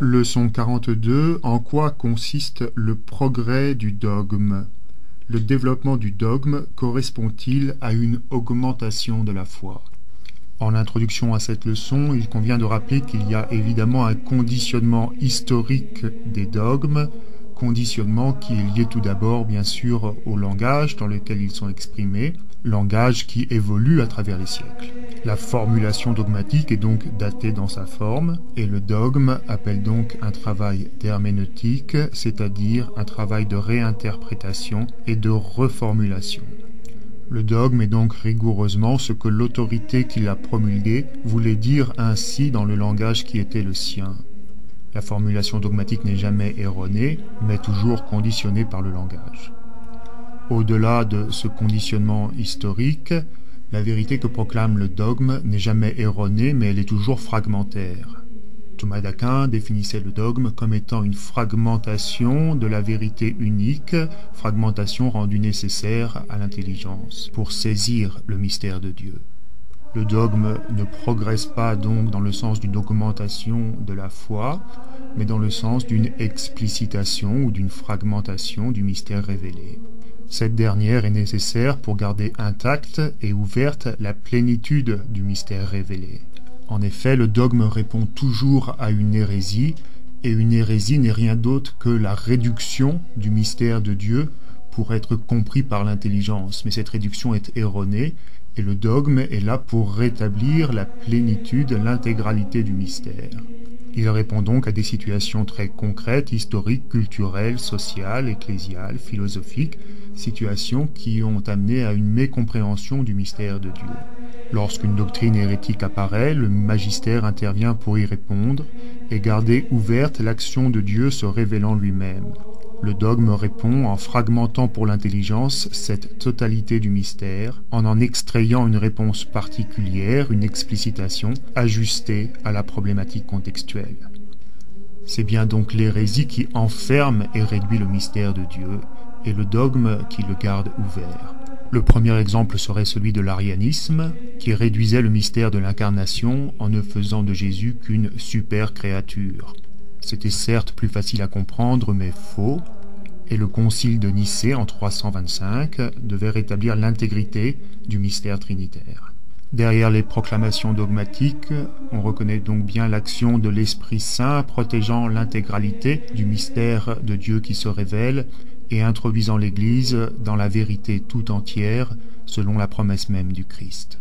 Leçon 42. En quoi consiste le progrès du dogme? Le développement du dogme correspond-il à une augmentation de la foi? En introduction à cette leçon, il convient de rappeler qu'il y a évidemment un conditionnement historique des dogmes, conditionnement qui est lié tout d'abord bien sûr au langage dans lequel ils sont exprimés, langage qui évolue à travers les siècles. La formulation dogmatique est donc datée dans sa forme, et le dogme appelle donc un travail d'herméneutique, c'est-à-dire un travail de réinterprétation et de reformulation. Le dogme est donc rigoureusement ce que l'autorité qui l'a promulgué voulait dire ainsi dans le langage qui était le sien. La formulation dogmatique n'est jamais erronée, mais toujours conditionnée par le langage. Au-delà de ce conditionnement historique, la vérité que proclame le dogme n'est jamais erronée, mais elle est toujours fragmentaire. Thomas d'Aquin définissait le dogme comme étant une fragmentation de la vérité unique, fragmentation rendue nécessaire à l'intelligence pour saisir le mystère de Dieu. Le dogme ne progresse pas donc dans le sens d'une augmentation de la foi, mais dans le sens d'une explicitation ou d'une fragmentation du mystère révélé. Cette dernière est nécessaire pour garder intacte et ouverte la plénitude du mystère révélé. En effet, le dogme répond toujours à une hérésie, et une hérésie n'est rien d'autre que la réduction du mystère de Dieu pour être compris par l'intelligence. Mais cette réduction est erronée, et le dogme est là pour rétablir la plénitude, l'intégralité du mystère. Il répond donc à des situations très concrètes, historiques, culturelles, sociales, ecclésiales, philosophiques, situations qui ont amené à une mécompréhension du mystère de Dieu. Lorsqu'une doctrine hérétique apparaît, le magistère intervient pour y répondre et garder ouverte l'action de Dieu se révélant lui-même. Le dogme répond en fragmentant pour l'intelligence cette totalité du mystère, en extrayant une réponse particulière, une explicitation, ajustée à la problématique contextuelle. C'est bien donc l'hérésie qui enferme et réduit le mystère de Dieu, et le dogme qui le garde ouvert. Le premier exemple serait celui de l'arianisme, qui réduisait le mystère de l'incarnation en ne faisant de Jésus qu'une super créature. C'était certes plus facile à comprendre, mais faux, et le concile de Nicée en 325 devait rétablir l'intégrité du mystère trinitaire. Derrière les proclamations dogmatiques, on reconnaît donc bien l'action de l'Esprit Saint protégeant l'intégralité du mystère de Dieu qui se révèle et introduisant l'Église dans la vérité tout entière selon la promesse même du Christ.